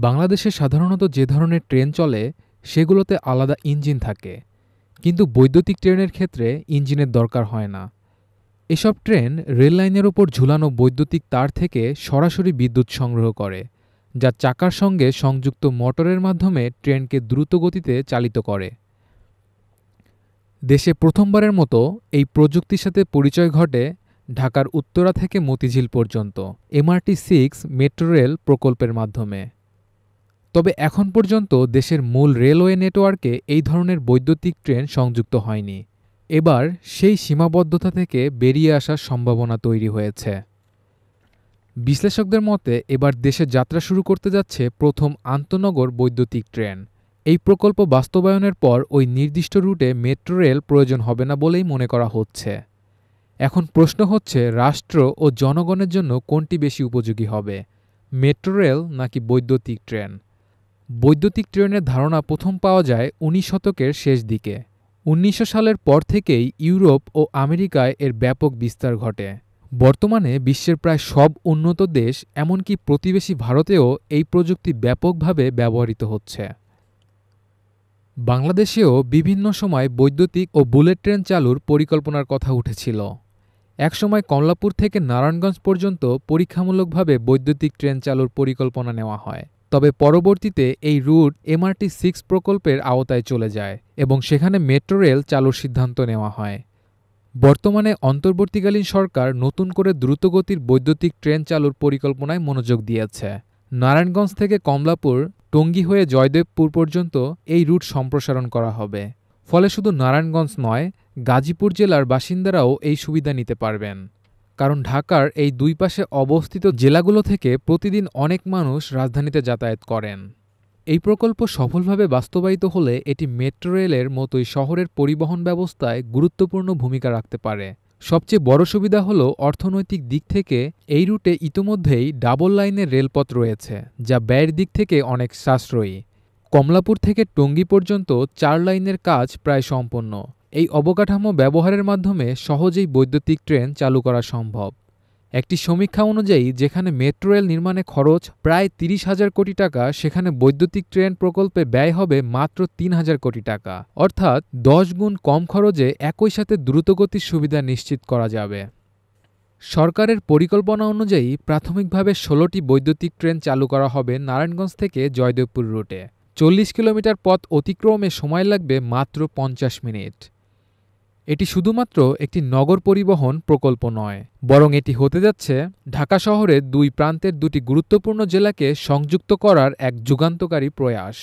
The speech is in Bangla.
বাংলাদেশে সাধারণত যে ধরনের ট্রেন চলে সেগুলোতে আলাদা ইঞ্জিন থাকে, কিন্তু বৈদ্যুতিক ট্রেনের ক্ষেত্রে ইঞ্জিনের দরকার হয় না। এসব ট্রেন রেল লাইনের ওপর ঝুলানো বৈদ্যুতিক তার থেকে সরাসরি বিদ্যুৎ সংগ্রহ করে, যা চাকার সঙ্গে সংযুক্ত মোটরের মাধ্যমে ট্রেনকে দ্রুত গতিতে চালিত করে। দেশে প্রথমবারের মতো এই প্রযুক্তির সাথে পরিচয় ঘটে ঢাকার উত্তরা থেকে মতিঝিল পর্যন্ত MRT-6 মেট্রো রেল প্রকল্পের মাধ্যমে। তবে এখন পর্যন্ত দেশের মূল রেলওয়ে নেটওয়ার্কে এই ধরনের বৈদ্যুতিক ট্রেন সংযুক্ত হয়নি। এবার সেই সীমাবদ্ধতা থেকে বেরিয়ে আসার সম্ভাবনা তৈরি হয়েছে। বিশ্লেষকদের মতে এবার দেশে যাত্রা শুরু করতে যাচ্ছে প্রথম আন্তনগর বৈদ্যুতিক ট্রেন। এই প্রকল্প বাস্তবায়নের পর ওই নির্দিষ্ট রুটে মেট্রো রেল প্রয়োজন হবে না বলেই মনে করা হচ্ছে। এখন প্রশ্ন হচ্ছে, রাষ্ট্র ও জনগণের জন্য কোনটি বেশি উপযোগী হবে, মেট্রো রেল নাকি বৈদ্যুতিক ট্রেন? বৈদ্যুতিক ট্রেনের ধারণা প্রথম পাওয়া যায় 19 শতকের শেষ দিকে। 1900 সালের পর থেকেই ইউরোপ ও আমেরিকায় এর ব্যাপক বিস্তার ঘটে। বর্তমানে বিশ্বের প্রায় সব উন্নত দেশ, এমনকি প্রতিবেশী ভারতেও এই প্রযুক্তি ব্যাপকভাবে ব্যবহৃত হচ্ছে। বাংলাদেশেও বিভিন্ন সময় বৈদ্যুতিক ও বুলেট ট্রেন চালুর পরিকল্পনার কথা উঠেছিল। একসময় কমলাপুর থেকে নারায়ণগঞ্জ পর্যন্ত পরীক্ষামূলকভাবে বৈদ্যুতিক ট্রেন চালুর পরিকল্পনা নেওয়া হয়। তবে পরবর্তীতে এই রুট MRT-6 প্রকল্পের আওতায় চলে যায় এবং সেখানে মেট্রো রেল চালুর সিদ্ধান্ত নেওয়া হয়। বর্তমানে অন্তর্বর্তীকালীন সরকার নতুন করে দ্রুতগতির বৈদ্যুতিক ট্রেন চালুর পরিকল্পনায় মনোযোগ দিয়েছে। নারায়ণগঞ্জ থেকে কমলাপুর, টঙ্গী হয়ে জয়দেবপুর পর্যন্ত এই রুট সম্প্রসারণ করা হবে। ফলে শুধু নারায়ণগঞ্জ নয়, গাজীপুর জেলার বাসিন্দারাও এই সুবিধা নিতে পারবেন। কারণ ঢাকার এই দুই পাশে অবস্থিত জেলাগুলো থেকে প্রতিদিন অনেক মানুষ রাজধানীতে যাতায়াত করেন। এই প্রকল্প সফলভাবে বাস্তবায়িত হলে এটি মেট্রো রেলের মতোই শহরের পরিবহন ব্যবস্থায় গুরুত্বপূর্ণ ভূমিকা রাখতে পারে। সবচেয়ে বড় সুবিধা হলো অর্থনৈতিক দিক থেকে এই রুটে ইতোমধ্যেই ডাবল লাইনের রেলপথ রয়েছে, যা ব্যয়ের দিক থেকে অনেক সাশ্রয়ী। কমলাপুর থেকে টঙ্গী পর্যন্ত 4 লাইনের কাজ প্রায় সম্পন্ন। এই অবকাঠামো ব্যবহারের মাধ্যমে সহজেই বৈদ্যুতিক ট্রেন চালু করা সম্ভব। একটি সমীক্ষা অনুযায়ী যেখানে মেট্রো রেল নির্মাণে খরচ প্রায় 30,000 কোটি টাকা, সেখানে বৈদ্যুতিক ট্রেন প্রকল্পে ব্যয় হবে মাত্র 3,000 কোটি টাকা। অর্থাৎ 10 গুণ কম খরচে একই সাথে দ্রুতগতির সুবিধা নিশ্চিত করা যাবে। সরকারের পরিকল্পনা অনুযায়ী প্রাথমিকভাবে 16টি বৈদ্যুতিক ট্রেন চালু করা হবে নারায়ণগঞ্জ থেকে জয়দেবপুর রুটে। 40 কিলোমিটার পথ অতিক্রমে সময় লাগবে মাত্র 50 মিনিট। এটি শুধুমাত্র একটি নগর পরিবহন প্রকল্প নয়, বরং এটি হতে যাচ্ছে ঢাকা শহরের দুই প্রান্তের দুটি গুরুত্বপূর্ণ জেলাকে সংযুক্ত করার এক যুগান্তকারী প্রয়াস।